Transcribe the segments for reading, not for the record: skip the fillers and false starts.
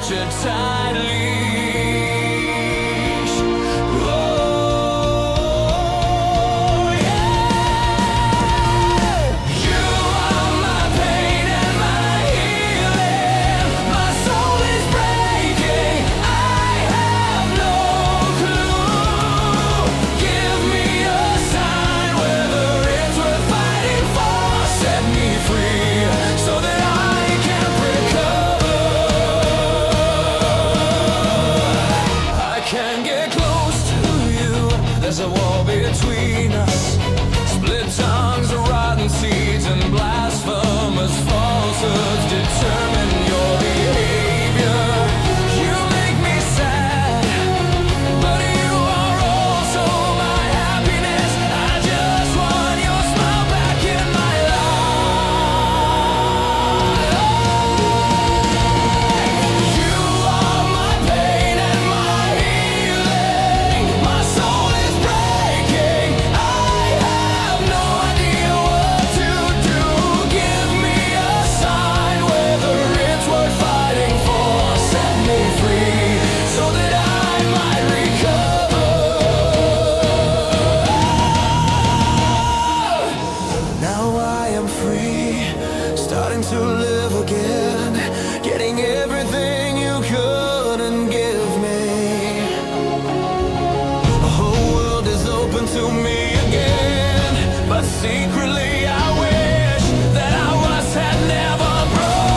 such a tight leash. Oh, yeah. You are my pain and my healing. My soul is breaking. I have no clue. Give me a sign whether it's worth fighting for. Set me free so that I can recover. I can't get close to you. There's a wall between us. Split tongues, rotten seeds, and blasphemous falsehoods determine your behavior. You make me sad, but you are also my happiness. I just want your smile back in my life. You are my pain and my healing. My soul is breaking. I have no idea what to do. Give me a sign whether it's worth fighting for. Set me free so that I might recover. Now I am free, starting to live again, getting everything you couldn't give me. The whole world is open to me again, but secretly I wish that I was had never broken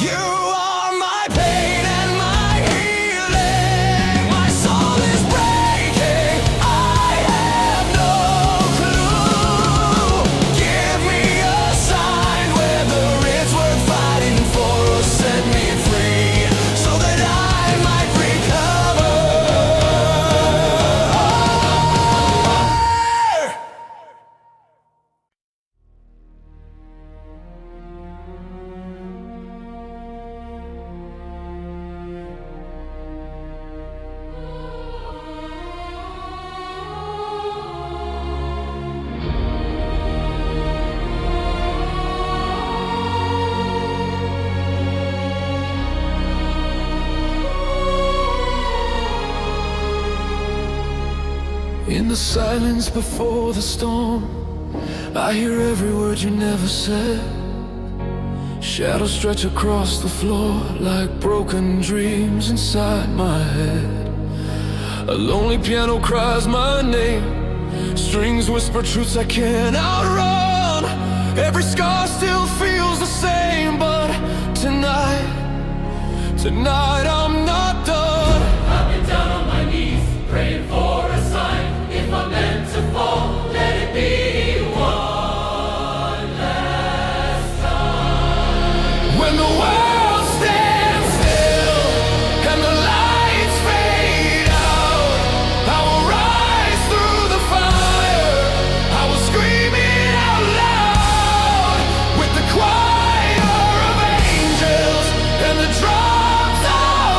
You are my pain and my healing. My soul is breaking. I have no clue. Give me a sign whether it's worth fighting for, or set me free so that I might recover. In the silence before the storm, I hear every word you never said. Shadows stretch across the floor like broken dreams inside my head. A lonely piano cries my name. Strings whisper truths I can't outrun. Every scar still feels the same, but tonight I'm not done. I've been down on my knees, praying for a sign. If I'm meant to fall, let it be one last time. When the world stands still and the lights fade out, I will rise through the fire. I will scream it out loud with the choir of angels and the drums of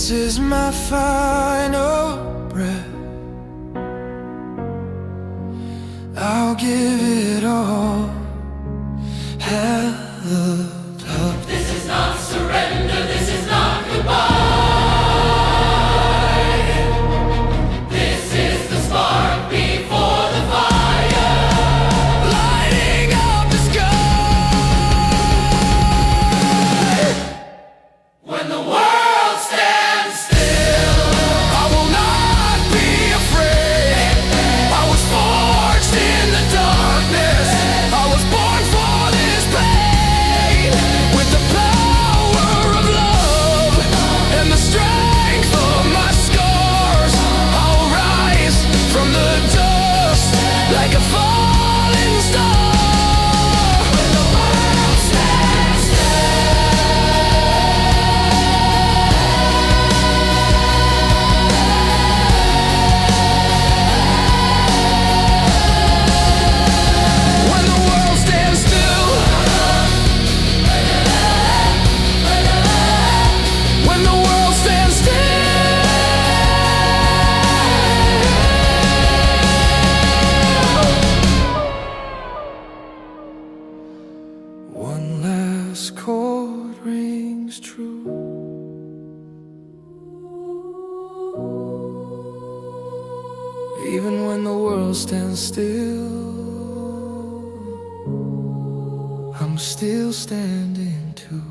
This is my final breath. I'll give it all. Held up. This is not surrender, this is not goodbye. This is the spark before the fire, Lighting up the sky. when the world stands still. I will not be afraid. I was forged in the darkness. I was born for this pain. With the power of love and the strength of my scars, I'll rise from the dust like a falling star. When the world stands When the world stands still. When the world stands still. One last chord rings true. Even when the world stands still, I'm still standing too.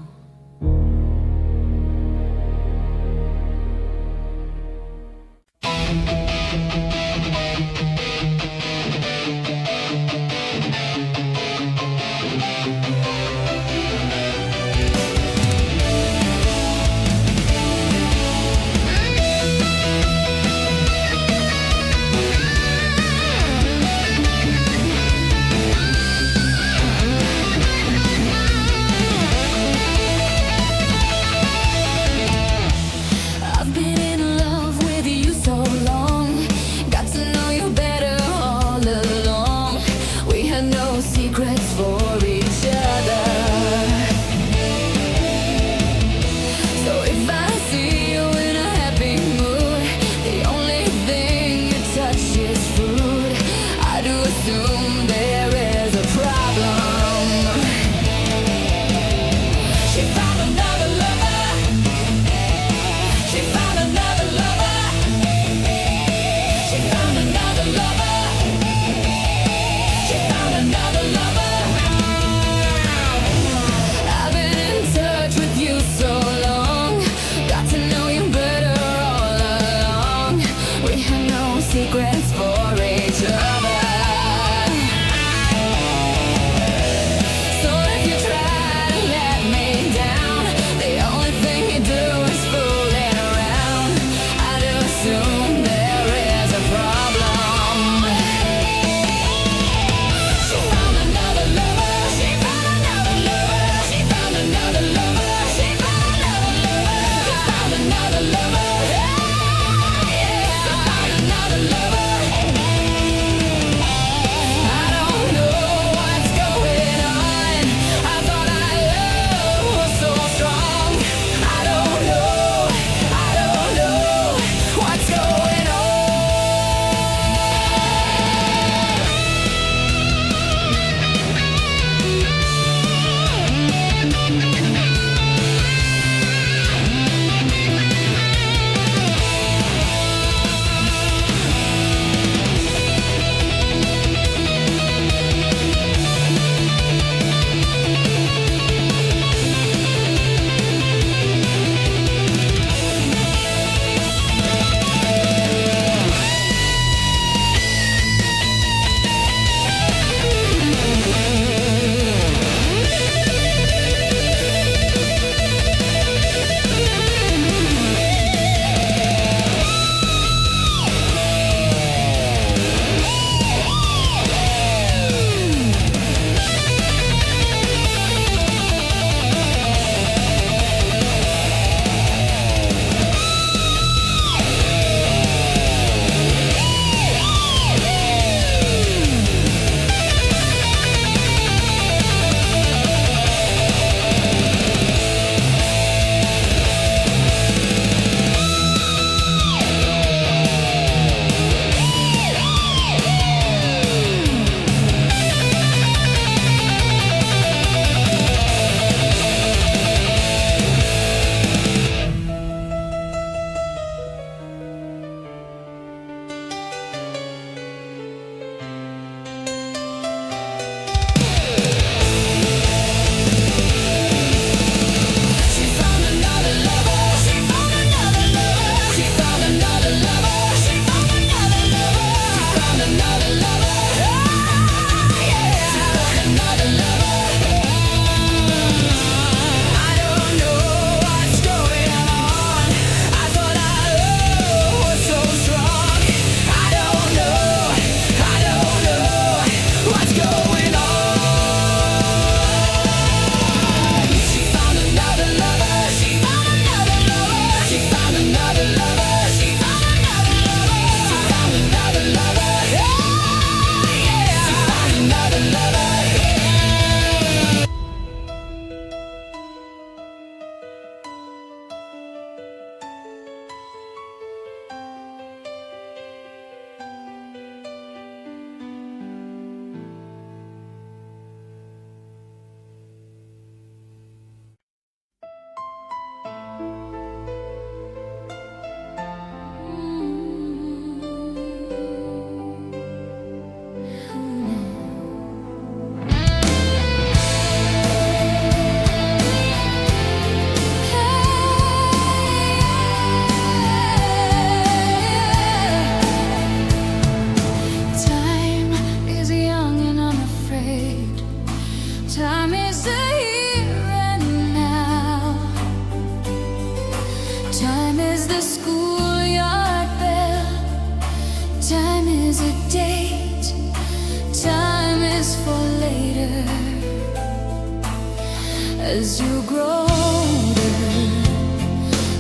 As you grow older,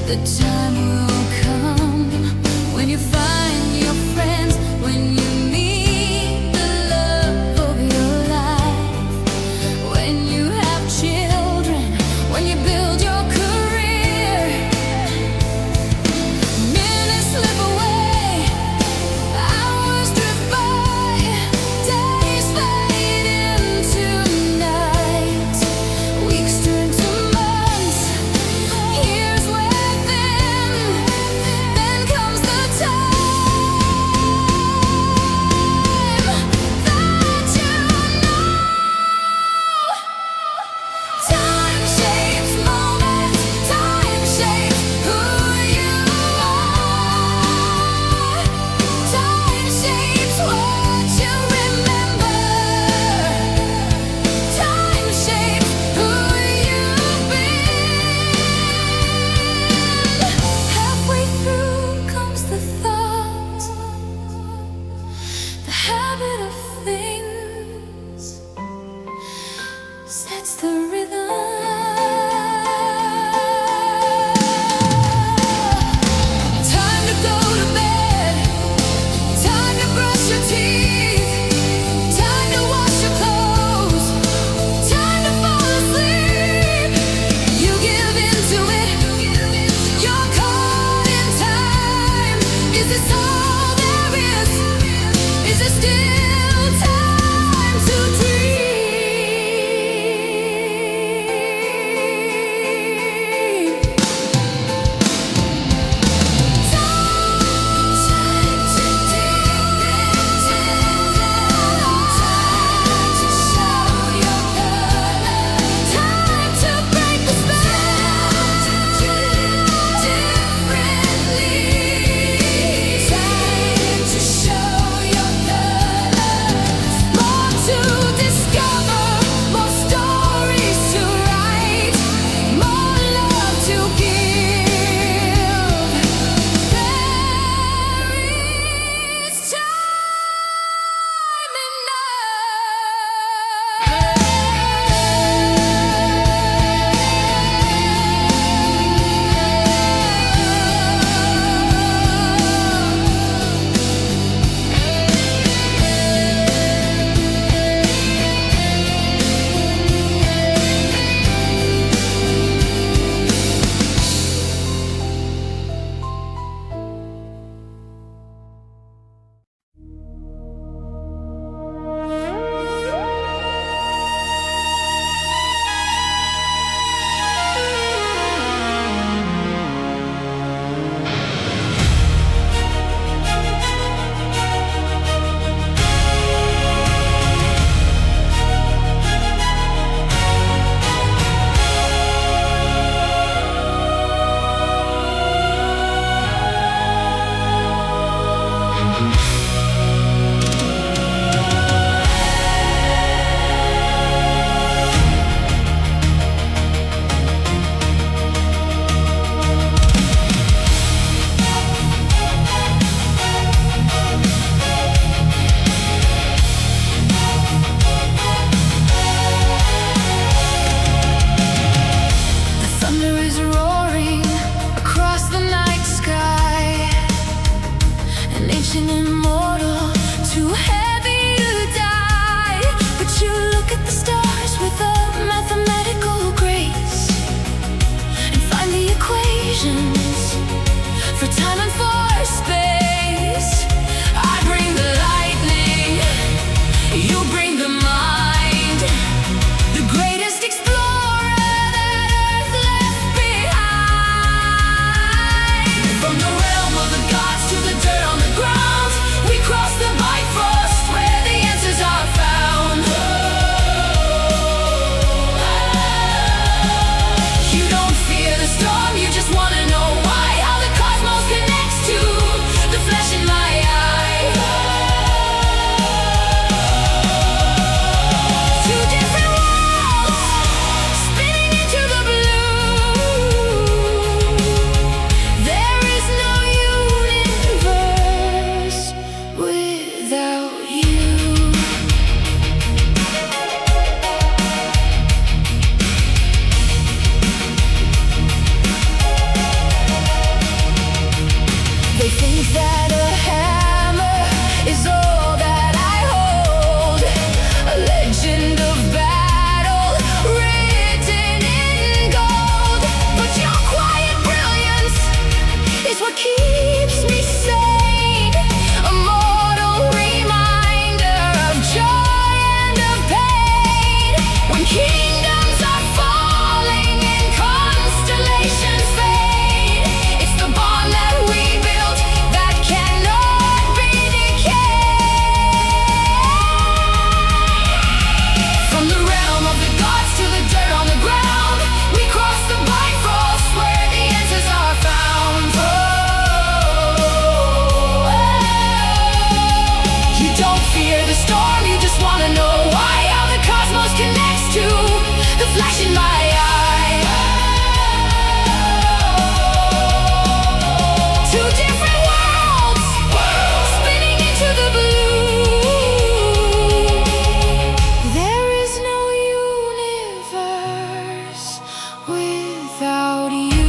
the time will come when you find your friends, when you meet the love of your life, when you have children, when you build your career. Minutes slip away, hours drift by, days fade into night, weeks turn to months, years within flash in my eye. Two different worlds spinning into the blue. There is no universe without you.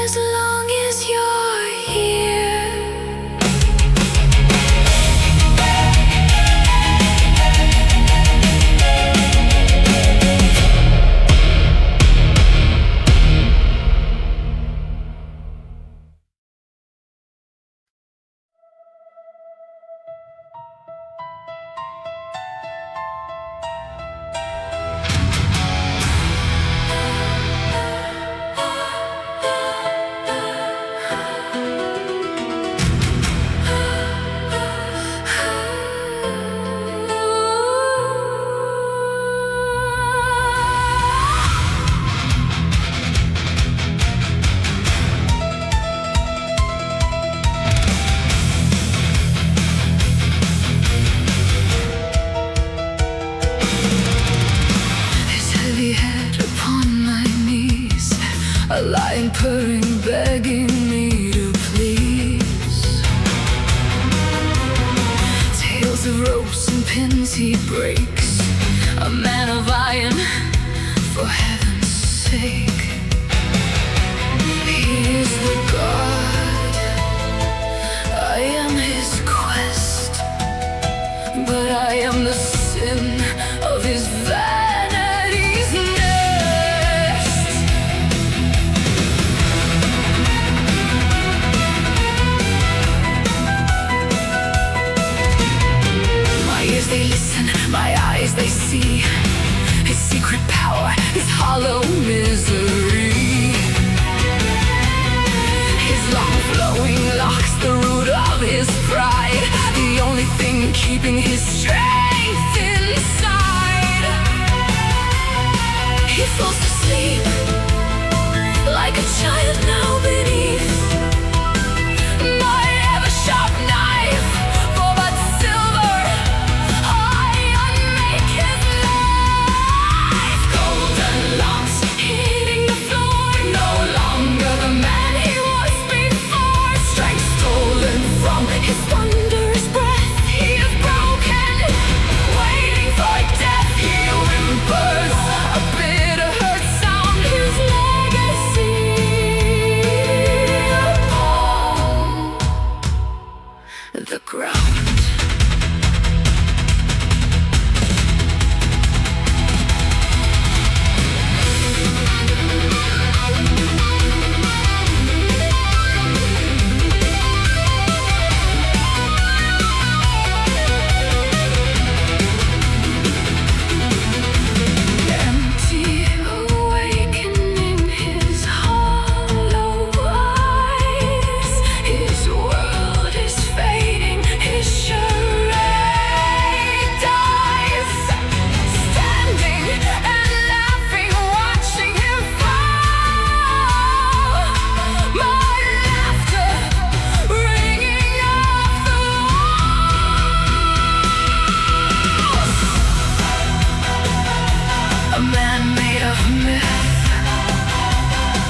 As long as you're here. A lion purring, begging me to please. Tales of ropes and pins he breaks. A man of iron, for heaven's sake. He is the god, I am his quest, but I am the sin of his vanity's nest. My ears they listen, my eyes they see. His secret power, his hollow misery. His long flowing locks, the root of his pride. The only thing keeping his strength inside. He falls asleep like a child now beneath my ever-sharp knife. For but silver I unmake his life. Golden locks hitting the floor, no longer the man he was before. Strength stolen from his thunderous breath. He is broken, waiting for death. He whimpers a bitter hurt sound, his legacy upon the ground. Empty, awakening his hollow eyes. His world is fading, his charade dies. Standing and laughing, watching him fall. My laughter ringing off the walls. A man made of myth,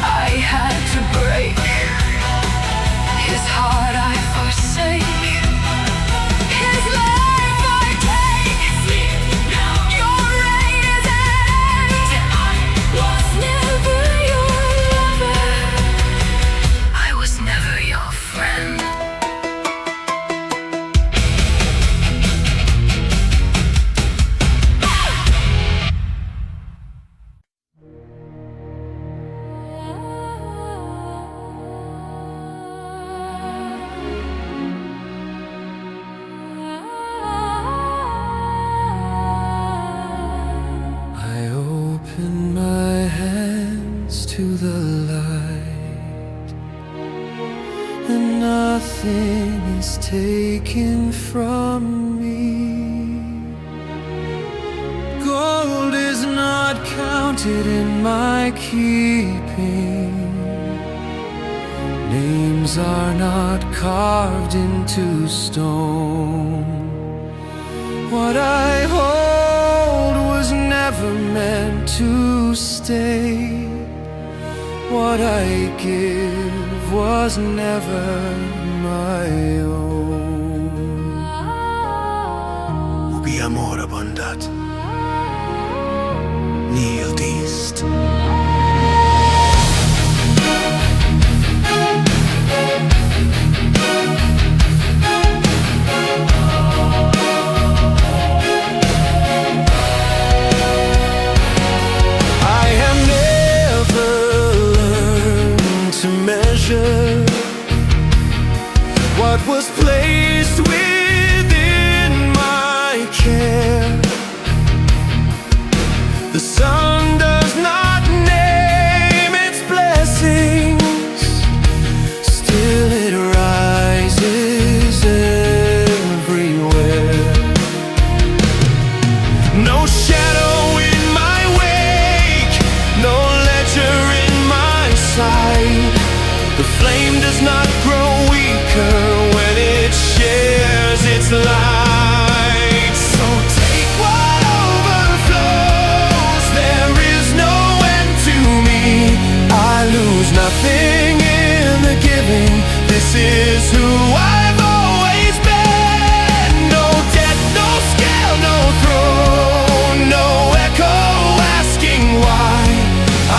I had to break. His heart I forsake, his life I take. Sleep now, your reign is at end. I was never your lover. to the light, and nothing is taken from me. Gold is not counted in my keeping. Names are not carved into stone. What I hold was never meant to stay. What I give was never my own. Ubi amor abundat, nihil dist. What was placed within my care. The sun does not name its blessings, still it rises everywhere. No shadow in my wake, no ledger in my sight. The flame does not grow weaker when it shares its light. So take what overflows, there is no end to me. I lose nothing in the giving, this is who I've always been. No debt, no scale, no throne, no echo asking why.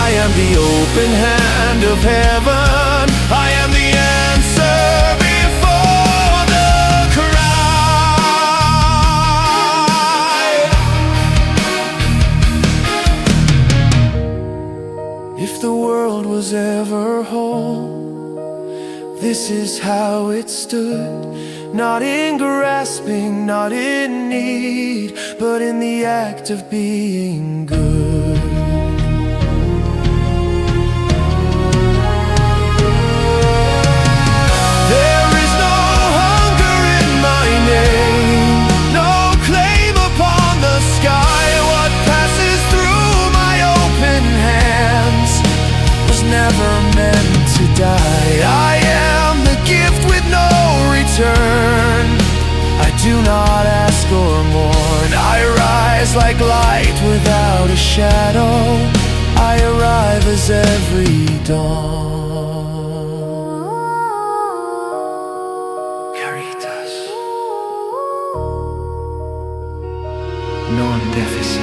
I am the open hand of heaven, I am the answer before the cry. If the world was ever whole, this is how it stood. Not in grasping, not in need, but in the act of being good. Never meant to die. I am the gift with no return. I do not ask or mourn. I rise like light without a shadow. I arrive as every dawn. Caritas non deficit.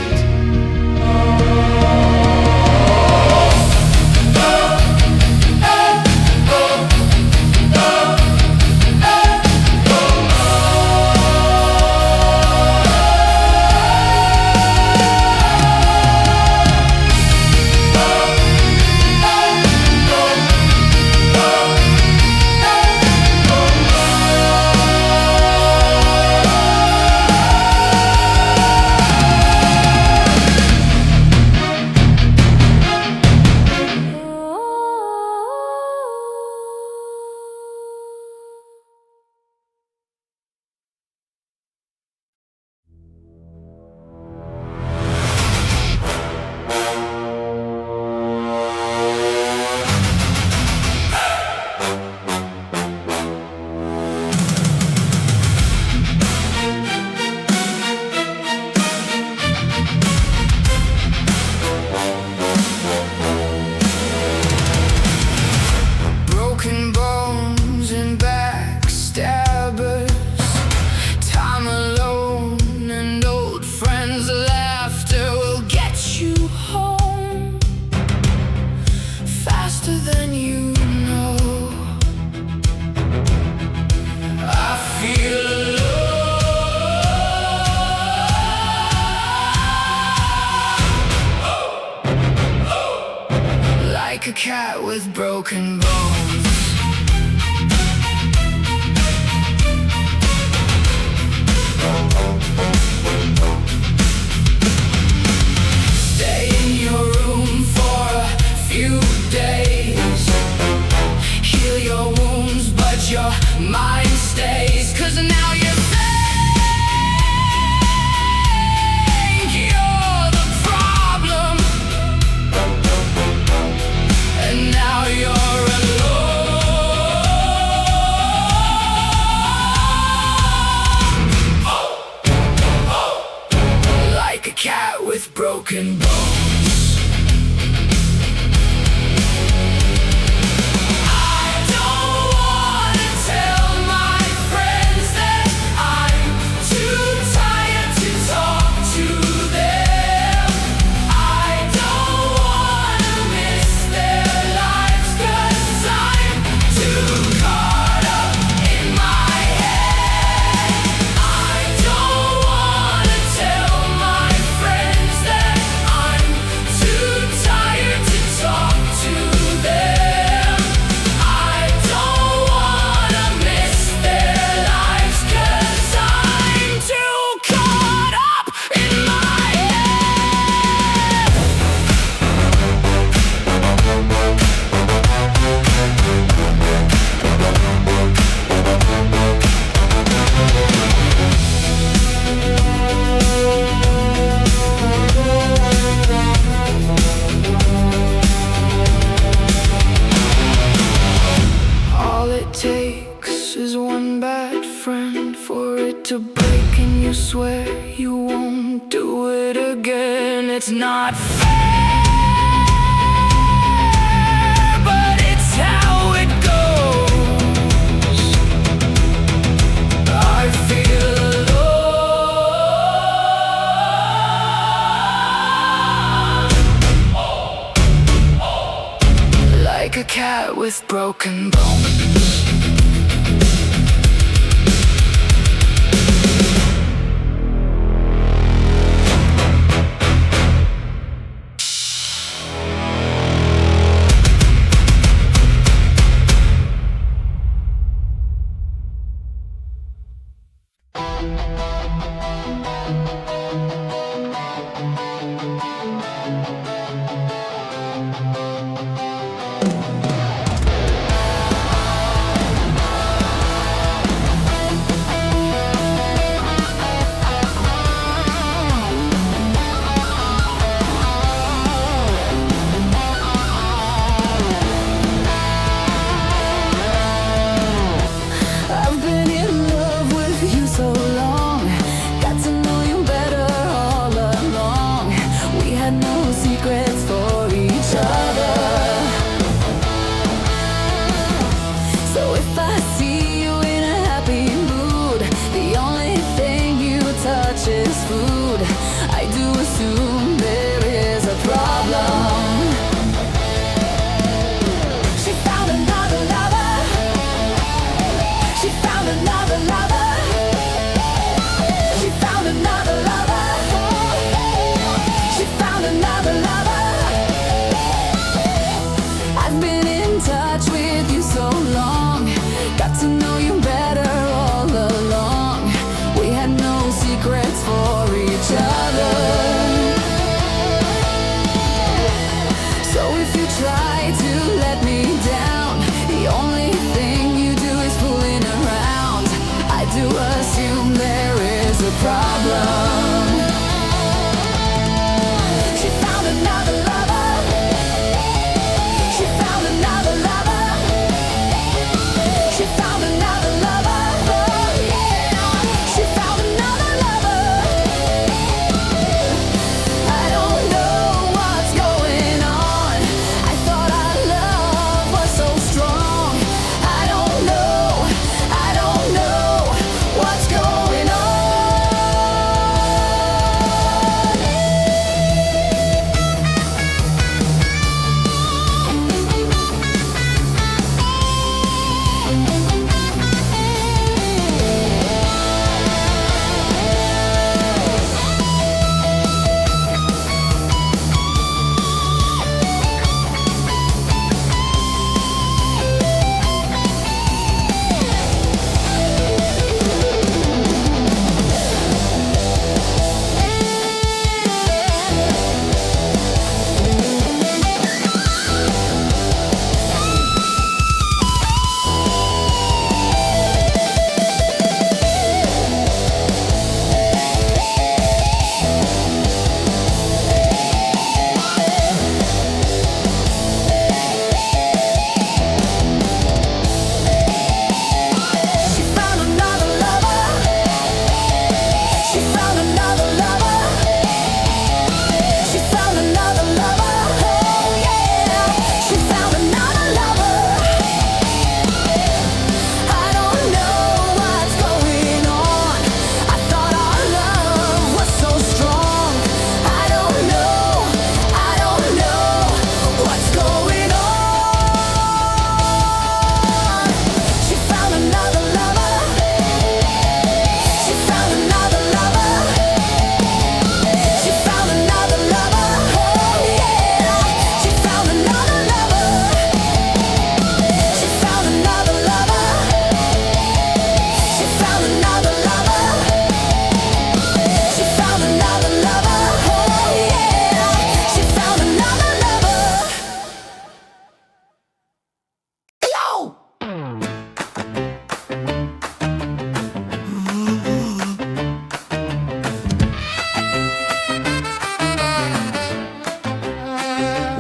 Like a cat with broken bones. Stay in your room for a few a cat with broken bones. I've been in love with you so long, got to know you better all along. We had no secrets for each other. So if I see you in a happy mood, the only thing you touch is food. I do assume there is a problem. She found another lover. She found another lover. She found another lover. She found another lover. I've been in touch with you so long, got to know you better all along. We had no secrets for each other. So if you try to let me down, the only thing you do is fooling around. I do assume there is a problem. She found another lover. She found another lover. She found another lover. Oh, yeah. She found another lover. I don't know what's going on. I thought our love was so strong. I don't know what's going on. She found another lover. She found another lover. She found another lover. Oh yeah. She found another lover. I don't know what's going on. I thought our love was so strong. I don't know what's going on. She found another lover. She found another lover. She found another lover. Oh yeah. She found another lover. She found another lover. She found another lover. She found another lover. Oh yeah. She found another lover. Yo!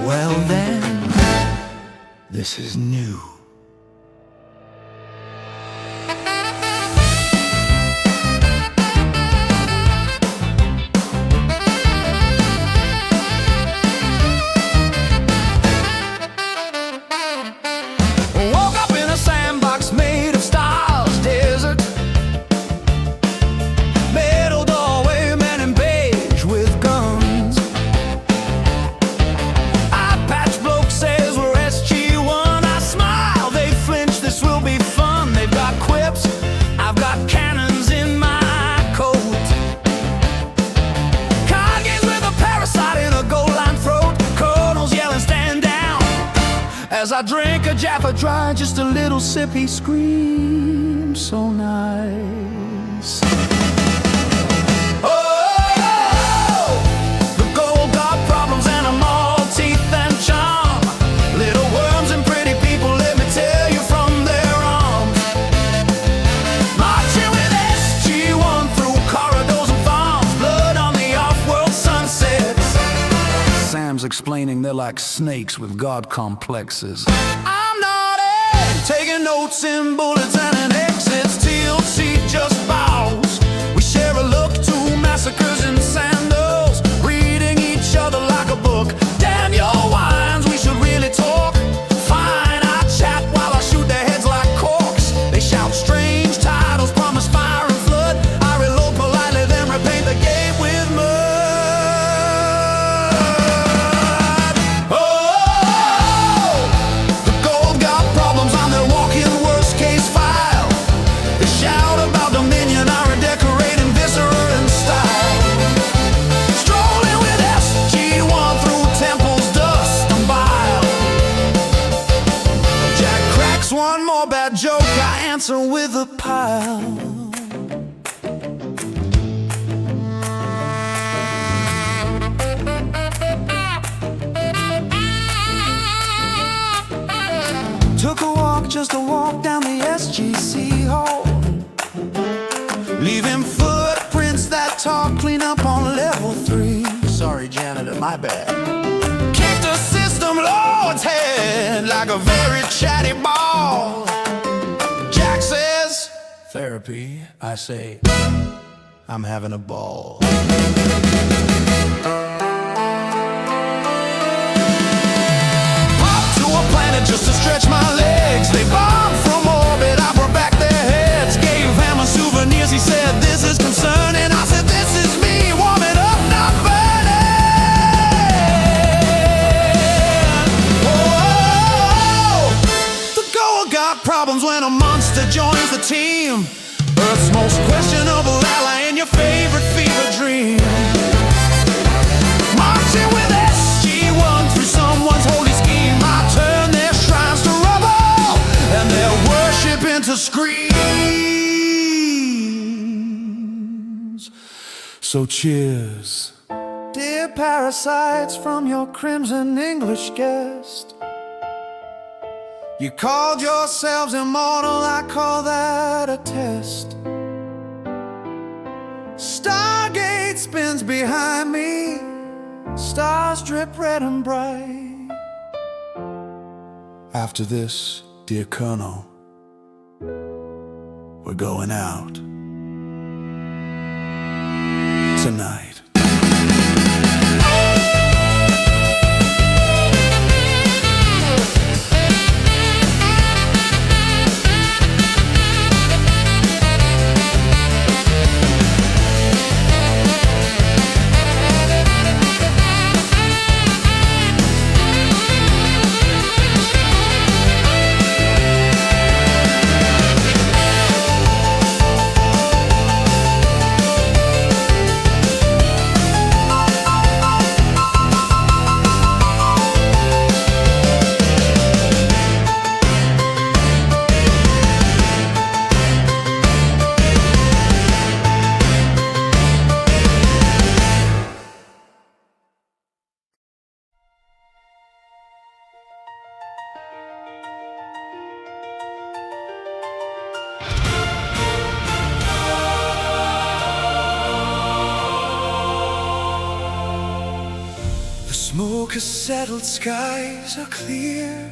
Well then, this is new. Woke up in a sandbox made of stars, desert, metal doorway, men in beige with guns. Eye patch bloke says we're SG-1. As I drink a Jaffa Dry, just a little sip, he screams so nice. Explaining they're like snakes with God complexes. I'm naughty, taking notes in bullets and an exits till she just bows. We share a look to massacres in sandals, reading each other like a book. Damn your wines, we should really talk. Fine, I chat while I shoot their heads like corks. They shout strange titles, promise fire and flood. I reload politely, then repaint the gate with mud. One more bad joke, I answer with a pile. Took a walk, just a walk down the SGC hall, leaving footprints that talk, clean up on level 3. Sorry, janitor, my bad. Kicked a system lord's head like a very chatty ball. Jack says, therapy. I say, I'm having a ball. Pop to a planet just to stretch my legs. They bombed from orbit, I brought back their heads. Gave Hammer souvenirs, he said, this is concerning. I said, this is me, warming up, not burning. Problems when a monster joins the team. Earth's most questionable ally in your favorite fever dream. Marching with SG-1 through someone's holy scheme. I turn their shrines to rubble and their worship into screams. So cheers, dear parasites, from your crimson English guest. You called yourselves immortal, I call that a test. Stargate spins behind me, stars drip red and bright. After this, dear Colonel, we're going out tonight. Smoke has settled, skies are clear.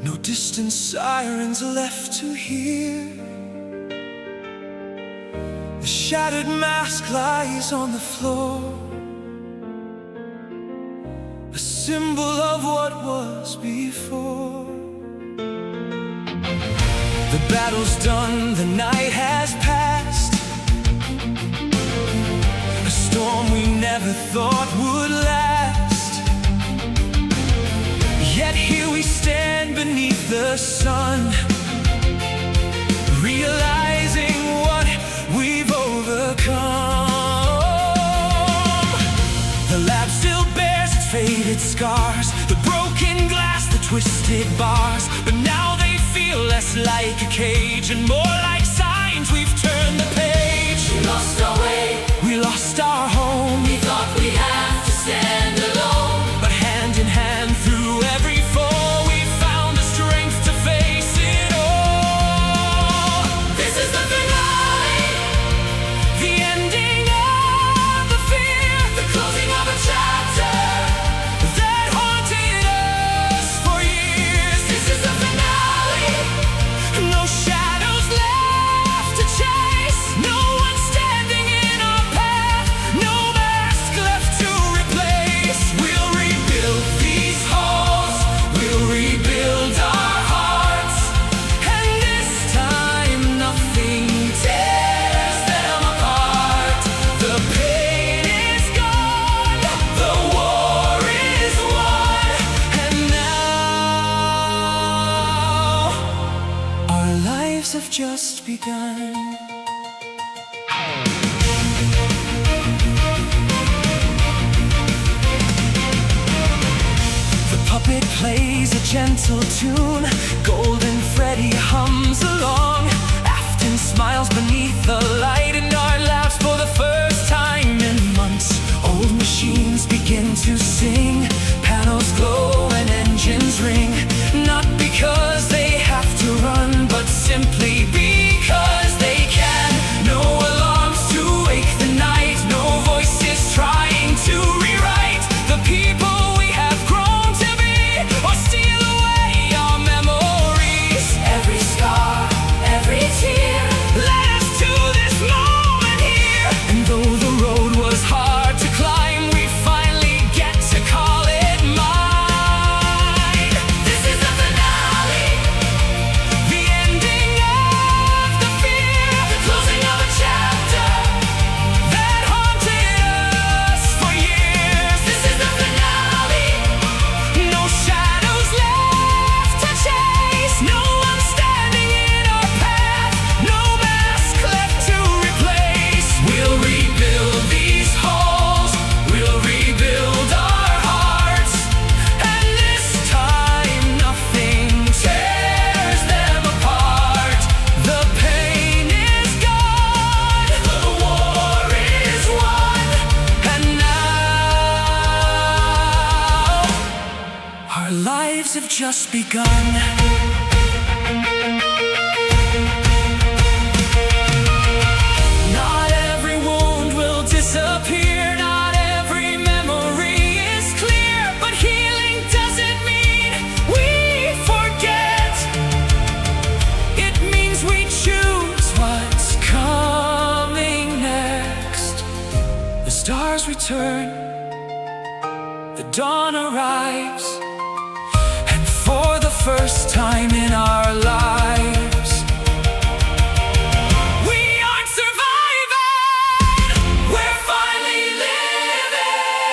No distant sirens left to hear. The shattered mask lies on the floor, a symbol of what was before. The battle's done, the night has passed. A storm we never thought would last. Yet here we stand beneath the sun, realizing what we've overcome. The lab still bears its faded scars, the broken glass, the twisted bars. But now they feel less like a cage and more like signs. We've turned the page. We lost our way, We lost our home, we thought we'd have to stand alone. but hand in hand through every fall, we found the strength to face it all. This is the finale, The ending of the fear, the closing of a chapter. that haunted us for years. This is the finale, No shadows left to chase, no one standing in our path, no mask left to replace. We'll rebuild these halls, we'll rebuild our hearts, and this time nothing tears them apart. The pain is gone, the war is won, and now our lives have just begun. The puppet plays a gentle tune, Golden Freddy hums along. Afton smiles beneath the light in our laps for the first time in months. Old machines begin to sing, panels glow and engines ring. Not because they have to run, but simply because they can. No alarms to wake the night, no voices trying to rewrite the people we have grown to be, or steal away our memories. Every scar, every tear led us to this moment here. And though the road was hard to climb, we finally get to call it mine. this is the finale, The ending of the fear, the closing of a chapter. that haunted us for years. This is the finale, No shadows left to chase, no one standing in our path, no mask left to replace. We'll rebuild these halls, we'll rebuild our hearts, and this time nothing tears them apart. The pain is gone, the war is won. and now our lives have just begun. Not every wound will disappear, not every memory is clear, but healing doesn't mean we forget. It means we choose what's coming next. The stars return, the dawn arrives, and for the first time in our lives, we aren't surviving, we're finally living.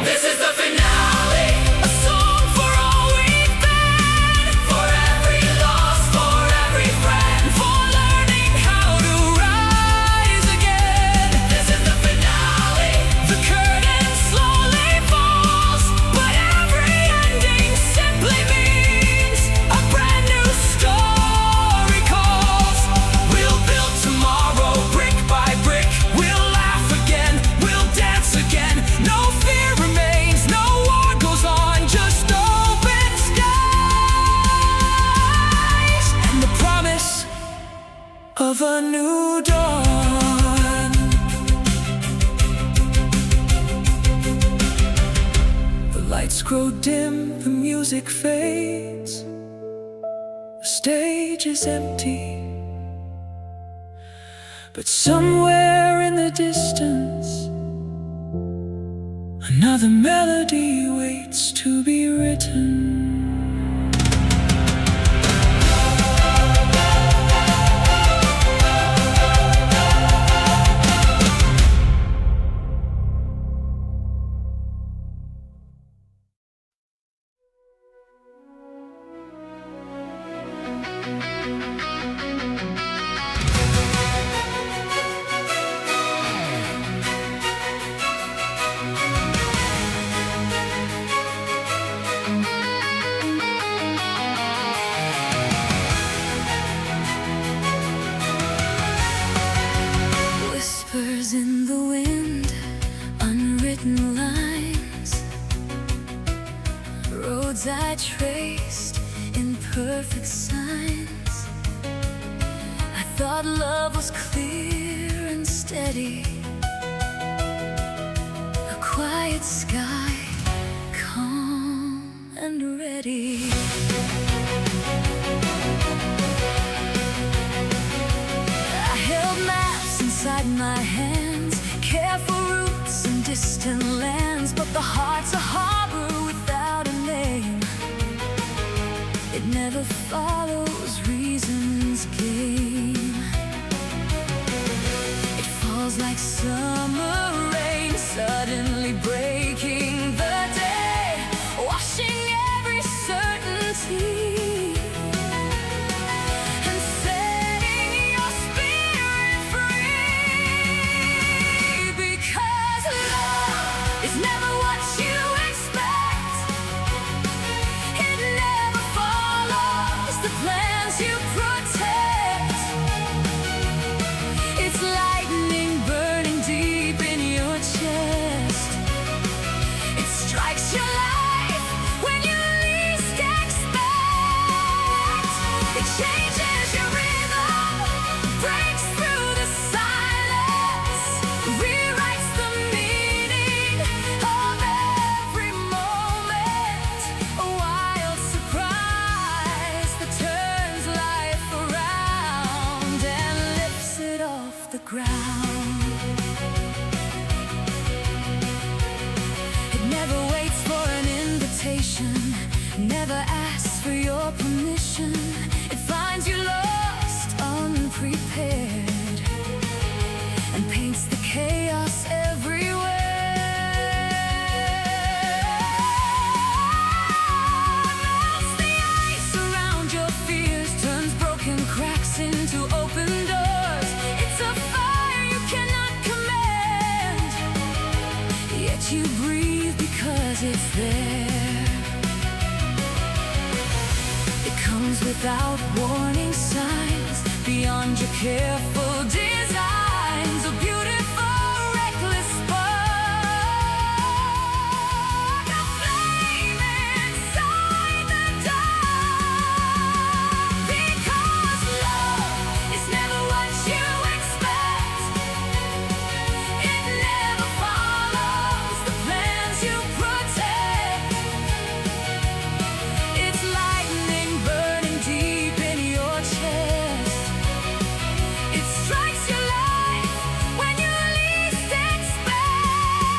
This is the finale, A song for all we've been, for every loss, for every friend. for learning how to rise again. This is the finale, The curtain slowly falls, but every ending simply means a brand new story calls. We'll build tomorrow brick by brick. We'll laugh again, we'll dance again. No fear remains, no war goes on, just open skies and the promise of a new dawn. The lights grow dim, the music fades, the stage is empty, but somewhere in the distance, another melody waits to be written. written lines, roads I traced in perfect signs. I thought love was clear and steady, a quiet sky, calm and ready. I held maps inside my hands, careful routes in distant lands, but the heart's a harbor without a name. It never follows reason's game. It falls like summer rain, suddenly breaking the day, washing every certainty. Never asks for your permission. It finds you lost, unprepared, and paints the chaos everywhere. Melts the ice around your fears, turns broken cracks into open doors. It's a fire you cannot command, yet you breathe because it's there. Without warning signs, beyond your careful designs, a beautiful, reckless spark, a flame inside the dark. Because love is never what you expect. It never follows the plans you protect. It's lightning burning deep in your chest. It strikes your life when you least expect.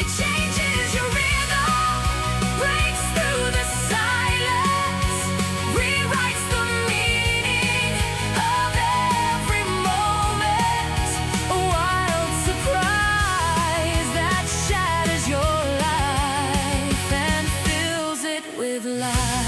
It changes your rhythm, breaks through the silence, rewrites the meaning of every moment. A wild surprise that shatters your life and fills it with light.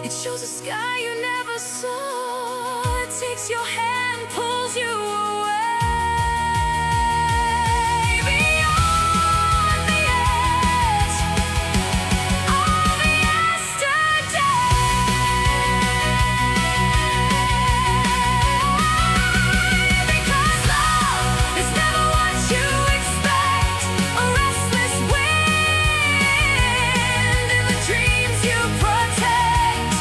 It shows a sky you never saw. It takes your hand, pulls you away beyond the edge of yesterday. Because love is never what you expect. A restless wind in the dreams you protect.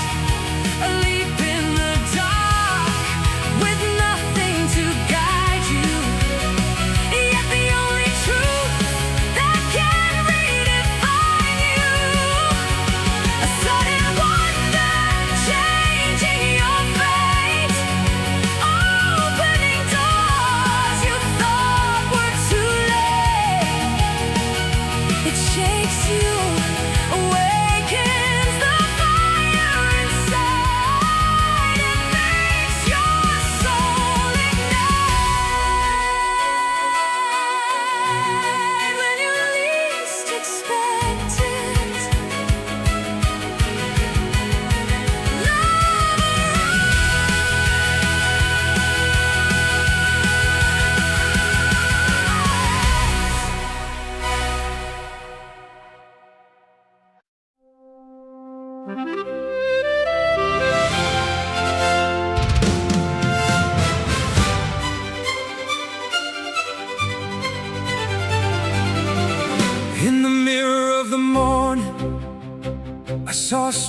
A leap in the dark with nothing to guide.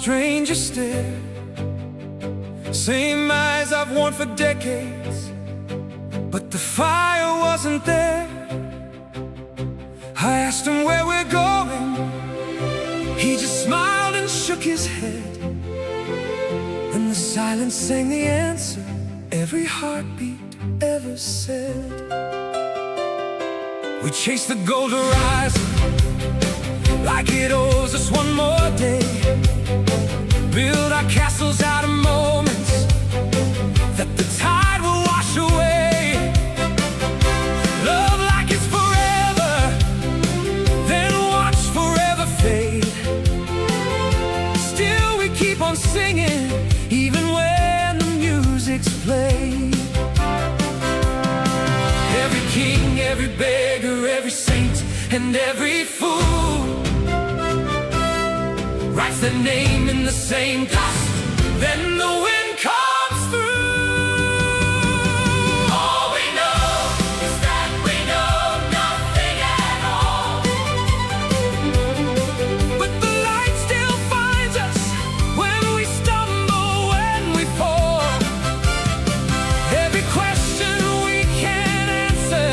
stranger stare. Same eyes I've worn for decades, but the fire wasn't there. I asked him where we're going. He just smiled and shook his head, and the silence sang the answer every heartbeat ever said. We chase the gold horizon like it owes us one more day. Build our castles out of moments that the tide will wash away. Love like it's forever, then watch forever fade. Still we keep on singing, even when the music's played. Every king, every beggar, every saint, and every fool writes their name in the same dust. Then the wind comes through. All we know is that we know nothing at all. But the light still finds us when we stumble, when we fall. Every question we can't answer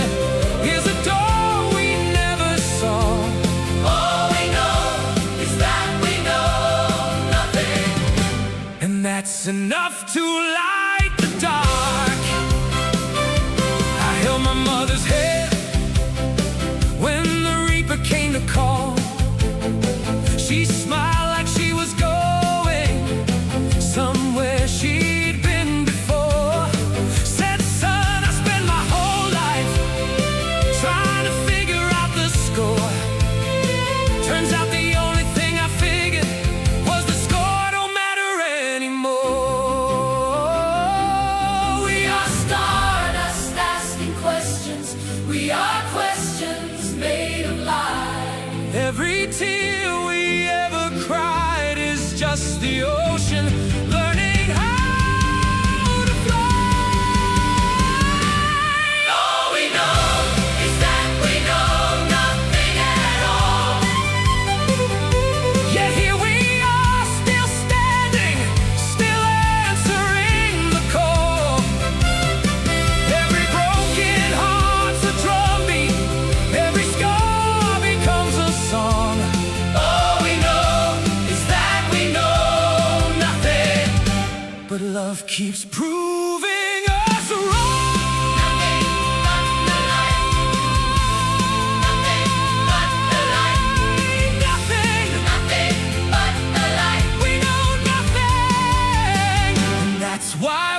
is a door we never saw. All we know is that we know nothing, And that's enough to light the dark. I held my mother's head when the reaper came to call. She smiled like she was going somewhere she'd been before. Said, son, I spent my whole life trying to figure out the score. Turns out the only thing I figured was the score don't matter anymore. we are stardust asking questions. We are questions made of light. Every tear we ever cried is just the ocean learning how to fly. All we know is that we know nothing at all. Yet here we are, still standing, still answering the call. Every broken heart's a drumbeat, every scar becomes a song. All we know is that we know nothing. But love keeps proving us wrong. Nothing but the light. Nothing but the light. Nothing, Nothing but the light. we know nothing. And that's why